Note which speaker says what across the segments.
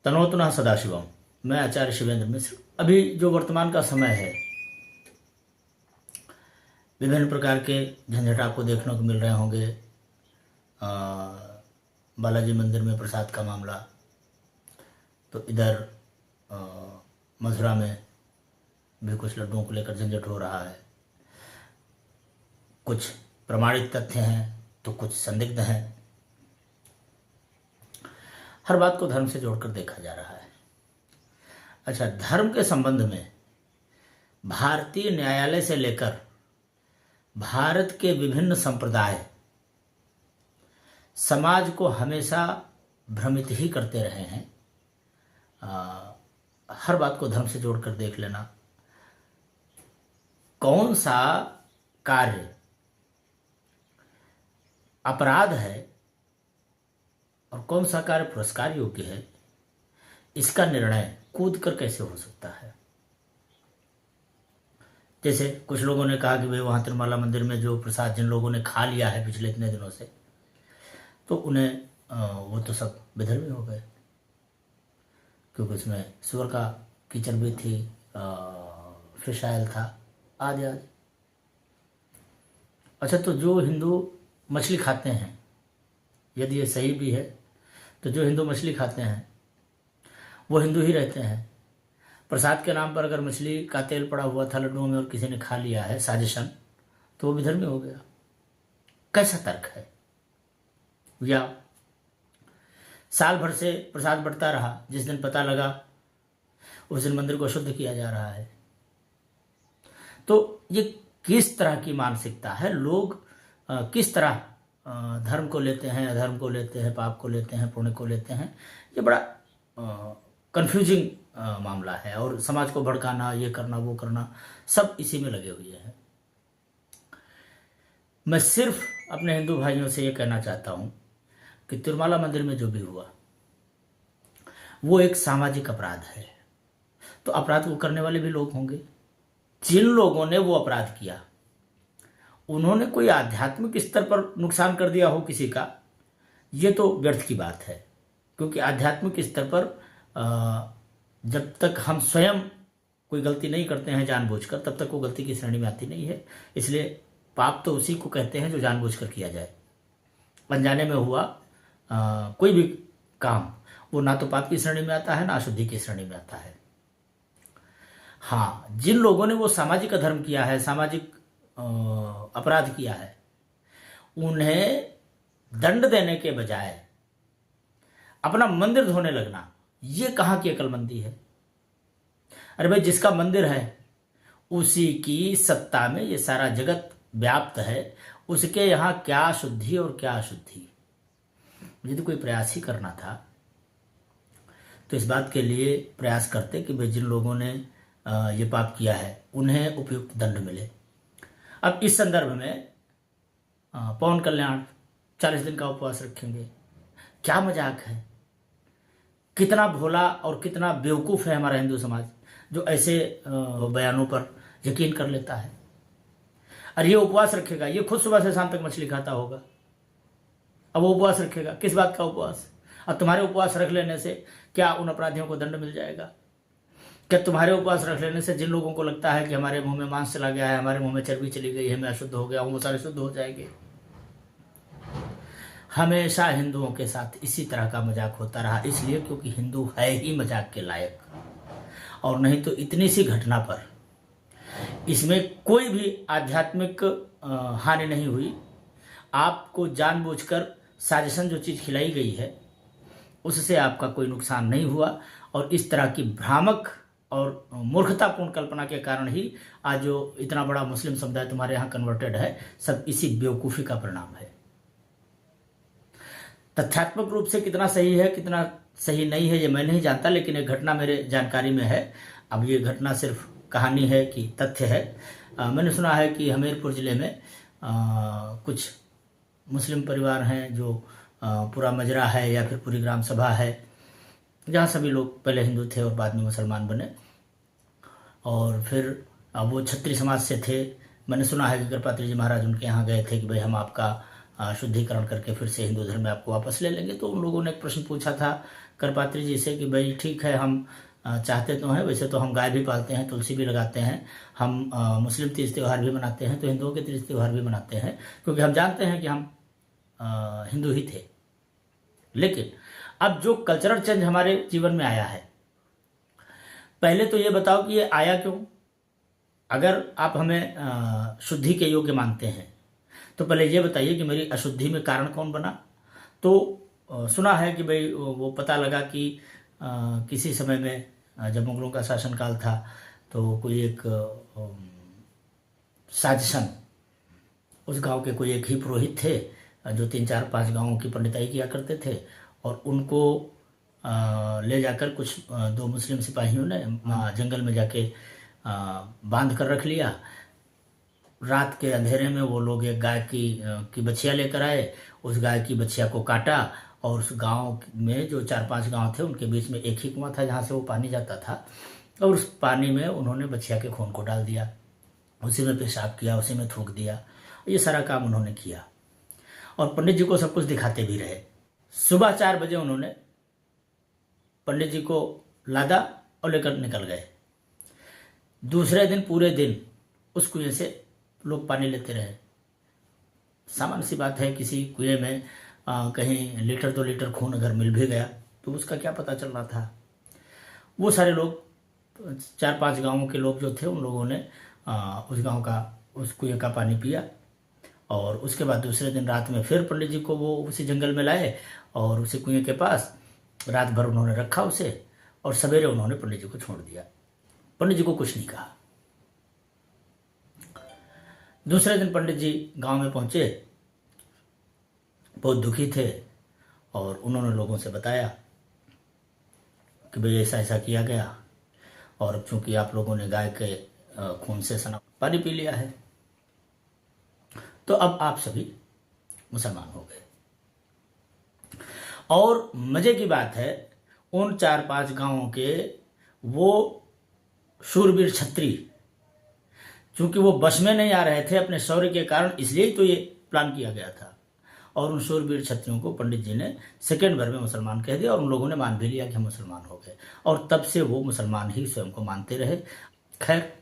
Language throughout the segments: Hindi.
Speaker 1: तनोतुनः सदाशिवम। मैं आचार्य शिवेंद्र मिश्र। अभी जो वर्तमान का समय है, विभिन्न प्रकार के झंझट आपको देखने को मिल रहे होंगे। बालाजी मंदिर में प्रसाद का मामला, तो इधर मथुरा में भी कुछ लड्डुओं को लेकर झंझट हो रहा है। कुछ प्रमाणित तथ्य हैं तो कुछ संदिग्ध हैं। हर बात को धर्म से जोड़कर देखा जा रहा है। अच्छा, धर्म के संबंध में भारतीय न्यायालय से लेकर भारत के विभिन्न संप्रदाय समाज को हमेशा भ्रमित ही करते रहे हैं। हर बात को धर्म से जोड़कर देख लेना, कौन सा कार्य अपराध है और कौन सा कार्य पुरस्कार योग्य है, इसका निर्णय कूद कर कैसे हो सकता है। जैसे कुछ लोगों ने कहा कि भाई वहां तिरुमाला मंदिर में जो प्रसाद जिन लोगों ने खा लिया है पिछले इतने दिनों से, तो उन्हें वो तो सब विधर्मी हो गए, क्योंकि उसमें सुअर का कीचड़ भी थी, फिश ऑयल था, आदि आदि। अच्छा, तो जो हिंदू मछली खाते हैं, यदि ये सही भी है, तो जो हिंदू मछली खाते हैं वो हिंदू ही रहते हैं। प्रसाद के नाम पर अगर मछली का तेल पड़ा हुआ था लड्डुओं में और किसी ने खा लिया है साजिशन, तो वो विधर्मी हो गया। कैसा तर्क है। या साल भर से प्रसाद बढ़ता रहा, जिस दिन पता लगा उस दिन मंदिर को शुद्ध किया जा रहा है। तो ये किस तरह की मानसिकता है। लोग किस तरह धर्म को लेते हैं, अधर्म को लेते हैं, पाप को लेते हैं, पुण्य को लेते हैं। ये बड़ा कंफ्यूजिंग मामला है, और समाज को भड़काना, ये करना, वो करना, सब इसी में लगे हुए हैं। मैं सिर्फ अपने हिंदू भाइयों से ये कहना चाहता हूं कि तिरुमाला मंदिर में जो भी हुआ वो एक सामाजिक अपराध है। तो अपराध को करने वाले भी लोग होंगे। जिन लोगों ने वो अपराध किया उन्होंने कोई आध्यात्मिक स्तर पर नुकसान कर दिया हो किसी का, ये तो व्यर्थ की बात है। क्योंकि आध्यात्मिक स्तर पर जब तक हम स्वयं कोई गलती नहीं करते हैं जानबूझकर, तब तक वो गलती की श्रेणी में आती नहीं है। इसलिए पाप तो उसी को कहते हैं जो जानबूझकर किया जाए। अनजाने में हुआ कोई भी काम, वो ना तो पाप की श्रेणी में आता है, ना अशुद्धि की श्रेणी में आता है। हाँ, जिन लोगों ने वो सामाजिक अधर्म किया है, सामाजिक अपराध किया है, उन्हें दंड देने के बजाय अपना मंदिर धोने लगना, ये कहाँ की अक्लमंदी है। अरे भाई, जिसका मंदिर है उसी की सत्ता में ये सारा जगत व्याप्त है, उसके यहाँ क्या शुद्धि और क्या अशुद्धि। मुझे तो कोई प्रयास ही करना था तो इस बात के लिए प्रयास करते कि भाई जिन लोगों ने ये पाप किया है उन्हें उपयुक्त दंड मिले। अब इस संदर्भ में पवन कल्याण 40 दिन का उपवास रखेंगे, क्या मजाक है। कितना भोला और कितना बेवकूफ़ है हमारा हिंदू समाज, जो ऐसे बयानों पर यकीन कर लेता है। और ये उपवास रखेगा, ये खुद सुबह से शाम तक मछली खाता होगा, अब वो उपवास रखेगा, किस बात का उपवास। और तुम्हारे उपवास रख लेने से क्या उन अपराधियों को दंड मिल जाएगा? क्या तुम्हारे उपवास रख लेने से जिन लोगों को लगता है कि हमारे मुंह में मांस चला गया है, हमारे मुंह में चर्बी चली गई है, मैं अशुद्ध हो गया हूं, वो सारे शुद्ध हो जाएंगे? हमेशा हिंदुओं के साथ इसी तरह का मजाक होता रहा, इसलिए क्योंकि हिंदू है ही मजाक के लायक। और नहीं तो इतनी सी घटना पर इसमें कोई भी आध्यात्मिक हानि नहीं हुई। आपको जानबूझकर साजिशन जो चीज़ खिलाई गई है उससे आपका कोई नुकसान नहीं हुआ, और इस तरह की भ्रामक और मूर्खतापूर्ण कल्पना के कारण ही आज जो इतना बड़ा मुस्लिम समुदाय तुम्हारे यहाँ कन्वर्टेड है, सब इसी बेवकूफ़ी का परिणाम है। तथ्यात्मक रूप से कितना सही है कितना सही नहीं है ये मैं नहीं जानता, लेकिन एक घटना मेरे जानकारी में है। अब ये घटना सिर्फ कहानी है कि तथ्य है। मैंने सुना है कि हमीरपुर ज़िले में कुछ मुस्लिम परिवार हैं जो पूरा मजरा है या फिर पूरी ग्राम सभा है, जहाँ सभी लोग पहले हिंदू थे और बाद में मुसलमान बने, और फिर वो छत्री समाज से थे। मैंने सुना है कि कृपात्री जी महाराज उनके यहाँ गए थे कि भाई हम आपका शुद्धिकरण करके फिर से हिंदू धर्म में आपको वापस ले लेंगे। तो उन लोगों ने एक प्रश्न पूछा था करपात्री जी से कि भाई ठीक है, हम चाहते तो हैं, वैसे तो हम गाय भी पालते हैं, तुलसी भी लगाते हैं, हम मुस्लिम तीज त्यौहार भी मनाते हैं, तो हिंदुओं के तीज त्यौहार भी मनाते हैं, क्योंकि हम जानते हैं कि हम हिंदू ही थे। लेकिन अब जो कल्चरल चेंज हमारे जीवन में आया है, पहले तो ये बताओ कि ये आया क्यों। अगर आप हमें शुद्धि के योग्य मानते हैं तो पहले ये बताइए कि मेरी अशुद्धि में कारण कौन बना। तो सुना है कि भाई वो पता लगा कि किसी समय में जब मुगलों का शासनकाल था तो कोई एक साजिशन, उस गांव के कोई एक ही पुरोहित थे जो 3-4-5 गांवों की पंडिताई किया करते थे, और उनको ले जाकर कुछ 2 मुस्लिम सिपाहियों ने जंगल में जाके बांध कर रख लिया। रात के अंधेरे में वो लोग एक गाय की बछिया लेकर आए, उस गाय की बछिया को काटा, और उस गांव में जो 4-5 गांव थे उनके बीच में एक ही कुआं था जहां से वो पानी जाता था, और उस पानी में उन्होंने बछिया के खून को डाल दिया, उसी में पेशाब किया, उसी में थूक दिया। ये सारा काम उन्होंने किया और पंडित जी को सब कुछ दिखाते भी रहे। सुबह 4 बजे उन्होंने पंडित जी को लादा और लेकर निकल गए। दूसरे दिन पूरे दिन उस कुएं से लोग पानी लेते रहे। सामान्य सी बात है, किसी कुएं में कहीं लीटर 2 लीटर खून अगर मिल भी गया तो उसका क्या पता चल रहा था। वो सारे लोग 4-5 गांवों के लोग जो थे, उन लोगों ने उस गांव का उस कुएं का पानी पिया, और उसके बाद दूसरे दिन रात में फिर पंडित जी को वो उसी जंगल में लाए और उसी कुएं के पास रात भर उन्होंने रखा उसे, और सवेरे उन्होंने पंडित जी को छोड़ दिया। पंडित जी को कुछ नहीं कहा। दूसरे दिन पंडित जी गांव में पहुंचे, बहुत दुखी थे, और उन्होंने लोगों से बताया कि भाई ऐसा ऐसा किया गया, और अब चूंकि आप लोगों ने गाय के खून से सना पानी पी लिया है, तो अब आप सभी मुसलमान हो गए। और मजे की बात है, उन 4-5 गांवों के वो शूरवीर क्षत्रिय, चूंकि वो बस में नहीं आ रहे थे अपने शौर्य के कारण, इसलिए तो ये प्लान किया गया था, और उन शूरवीर क्षत्रियों को पंडित जी ने सेकेंड भर में मुसलमान कह दिया, और उन लोगों ने मान भी लिया कि हम मुसलमान हो गए, और तब से वो मुसलमान ही स्वयं को मानते रहे। खैर,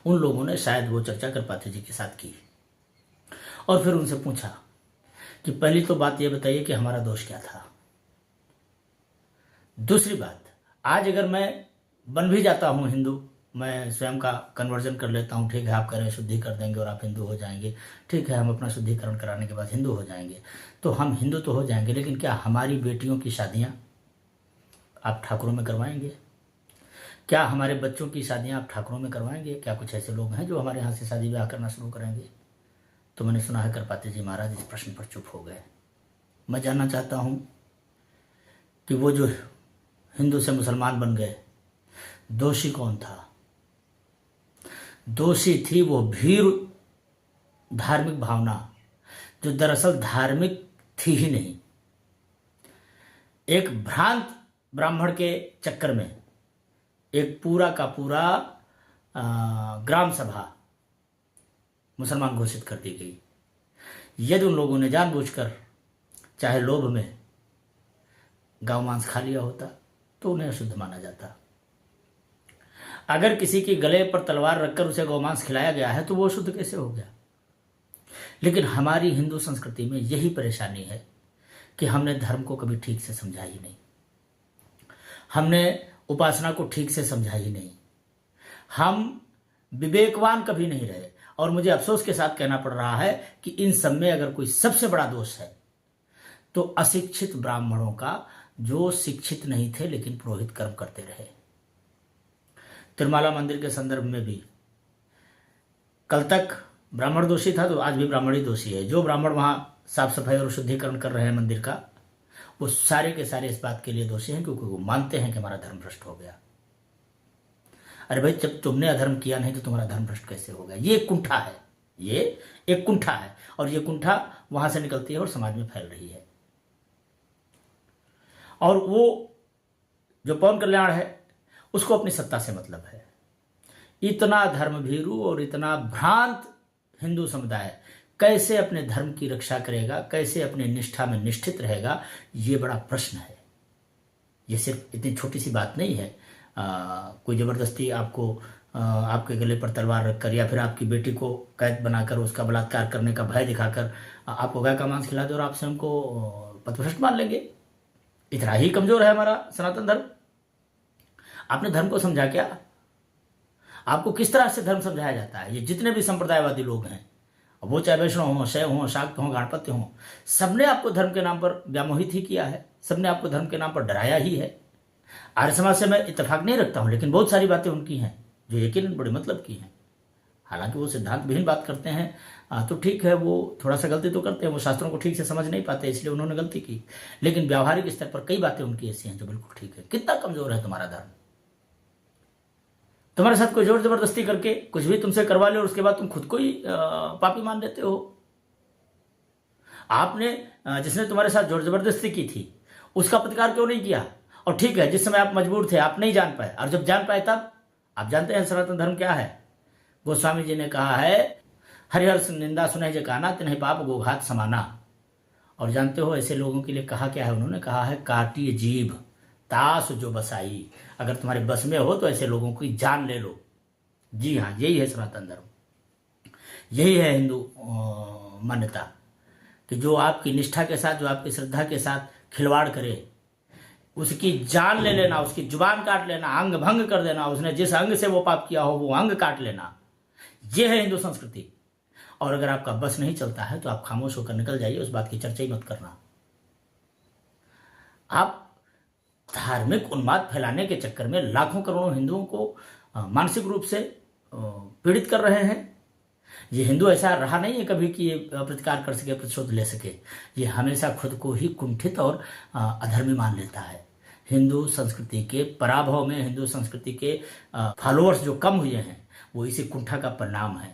Speaker 1: उन लोगों ने शायद वो चर्चा करपात्री जी के साथ की, और फिर उनसे पूछा कि पहली तो बात ये बताइए कि हमारा दोष क्या था। दूसरी बात, आज अगर मैं बन भी जाता हूं हिंदू, मैं स्वयं का कन्वर्जन कर लेता हूं, ठीक है, आप कह रहे हैं शुद्धि कर देंगे और आप हिंदू हो जाएंगे, ठीक है, हम अपना शुद्धिकरण कराने के बाद हिंदू हो जाएंगे, तो हम हिंदू तो हो जाएंगे, लेकिन क्या हमारी बेटियों की शादियां आप ठाकुरों में करवाएंगे? क्या हमारे बच्चों की शादियां आप ठाकुरों में करवाएंगे? क्या कुछ ऐसे लोग हैं जो हमारे यहाँ से शादी ब्याह करना शुरू करेंगे? तो मैंने सुना है करपात्री जी महाराज इस प्रश्न पर चुप हो गए। मैं जानना चाहता हूं कि वो जो हिंदू से मुसलमान बन गए, दोषी कौन था? दोषी थी वो भीड़ धार्मिक भावना, जो दरअसल धार्मिक थी ही नहीं। एक भ्रांत ब्राह्मण के चक्कर में एक पूरा का पूरा ग्राम सभा मुसलमान घोषित कर दी गई। यदि उन लोगों ने जानबूझकर, चाहे लोभ में, गांव मांस खा लिया होता तो उन्हें अशुद्ध माना जाता। अगर किसी के गले पर तलवार रखकर उसे गौमांस खिलाया गया है तो वो अशुद्ध कैसे हो गया? लेकिन हमारी हिंदू संस्कृति में यही परेशानी है कि हमने धर्म को कभी ठीक से समझा ही नहीं, हमने उपासना को ठीक से समझा ही नहीं, हम विवेकवान कभी नहीं रहे। और मुझे अफसोस के साथ कहना पड़ रहा है कि इन सब में अगर कोई सबसे बड़ा दोष है तो अशिक्षित ब्राह्मणों का, जो शिक्षित नहीं थे लेकिन पुरोहित कर्म करते रहे। तिरुमाला मंदिर के संदर्भ में भी कल तक ब्राह्मण दोषी था तो आज भी ब्राह्मण ही दोषी है। जो ब्राह्मण वहां साफ सफाई और शुद्धिकरण कर रहे हैं मंदिर का, वो सारे के सारे इस बात के लिए दोषी हैं क्योंकि वो मानते हैं कि हमारा धर्म भ्रष्ट हो गया। अरे भाई, जब तुमने अधर्म किया नहीं तो तुम्हारा धर्म भ्रष्ट कैसे हो गया? ये एक कुंठा है, ये एक कुंठा है, और ये कुंठा वहां से निकलती है और समाज में फैल रही है। और वो जो पवन कल्याण है उसको अपनी सत्ता से मतलब है। इतना धर्म भीरू और इतना भ्रांत हिंदू समुदाय कैसे अपने धर्म की रक्षा करेगा, कैसे अपने निष्ठा में निष्ठित रहेगा, ये बड़ा प्रश्न है। ये सिर्फ इतनी छोटी सी बात नहीं है। कोई ज़बरदस्ती आपको आपके गले पर तलवार रखकर या फिर आपकी बेटी को कैद बनाकर उसका बलात्कार करने का भय दिखाकर आपको गाय का मांस खिला दे और आप स्वयं को पथभ्रष्ट मान लेंगे। इतना ही कमजोर है हमारा सनातन धर्म। आपने धर्म को समझा क्या? आपको किस तरह से धर्म समझाया जाता है? ये जितने भी संप्रदायवादी लोग हैं, वो चाहे वैष्णव हों, शैव हों, शाक्त हों, गणपत्य हों, सबने आपको धर्म के नाम पर व्यामोहित ही किया है, सबने आपको धर्म के नाम पर डराया ही है। आर्य समाज से मैं इत्तेफाक नहीं रखता हूं, लेकिन बहुत सारी बातें उनकी हैं जो यकीनन बड़े मतलब की हैं। हालांकि वो सिद्धांत विहीन बात करते हैं तो ठीक है, वो थोड़ा सा गलती तो करते हैं, वो शास्त्रों को ठीक से समझ नहीं पाते, इसलिए उन्होंने गलती की। लेकिन व्यावहारिक स्तर पर कई बातें उनकी ऐसी हैं जो बिल्कुल ठीक है। कितना कमजोर है तुम्हारा धर्म? तुम्हारे साथ कोई जोर जबरदस्ती करके कुछ भी तुमसे करवा ले और उसके बाद तुम खुद को ही पापी मान लेते हो। आपने जिसने तुम्हारे साथ जोर जबरदस्ती की थी उसका प्रतिकार क्यों नहीं किया? और ठीक है, जिस समय आप मजबूर थे, आप नहीं जान पाए, और जब जान पाए तब आप जानते हैं सनातन धर्म क्या है? गोस्वामी जी ने कहा है, हरिहर निंदा सुने जे काना तिन्हि पाप गोघात समाना। और जानते हो ऐसे लोगों के लिए कहा क्या है? उन्होंने कहा है, काटिए जीभ तास जो बसाई। अगर तुम्हारे बस में हो तो ऐसे लोगों की जान ले लो। जी हाँ, यही है सनातन धर्म, यही है हिंदू मान्यता कि जो आपकी निष्ठा के साथ, जो आपकी श्रद्धा के साथ खिलवाड़ करे, उसकी जान ले लेना, उसकी जुबान काट लेना, अंग भंग कर देना, उसने जिस अंग से वो पाप किया हो वो अंग काट लेना, ये है हिंदू संस्कृति। और अगर आपका बस नहीं चलता है तो आप खामोश होकर निकल जाइए, उस बात की चर्चा ही मत करना। आप धार्मिक उन्माद फैलाने के चक्कर में लाखों करोड़ों हिंदुओं को मानसिक रूप से पीड़ित कर रहे हैं। ये हिंदू ऐसा रहा नहीं है कभी कि ये प्रतिकार कर सके, प्रतिशोध ले सके। ये हमेशा खुद को ही कुंठित और अधर्मी मान लेता है। हिंदू संस्कृति के पराभव में, हिंदू संस्कृति के फॉलोअर्स जो कम हुए हैं, वो इसी कुंठा का परिणाम है।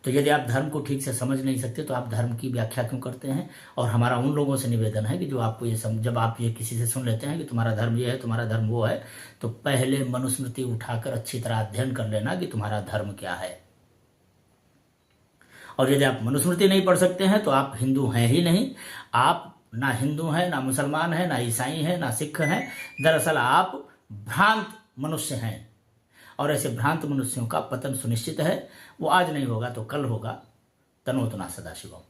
Speaker 1: तो यदि आप धर्म को ठीक से समझ नहीं सकते तो आप धर्म की व्याख्या क्यों करते हैं? और हमारा उन लोगों से निवेदन है कि जो आपको ये जब आप ये किसी से सुन लेते हैं कि तुम्हारा धर्म ये है, तुम्हारा धर्म वो है, तो पहले मनुस्मृति उठाकर अच्छी तरह अध्ययन कर लेना कि तुम्हारा धर्म क्या है। और यदि आप मनुस्मृति नहीं पढ़ सकते हैं तो आप हिंदू हैं ही नहीं। आप ना हिंदू हैं, ना मुसलमान हैं, ना ईसाई हैं, ना सिख हैं। दरअसल आप भ्रांत मनुष्य हैं, और ऐसे भ्रांत मनुष्यों का पतन सुनिश्चित है। वो आज नहीं होगा तो कल होगा। तनोतना सदाशिवम।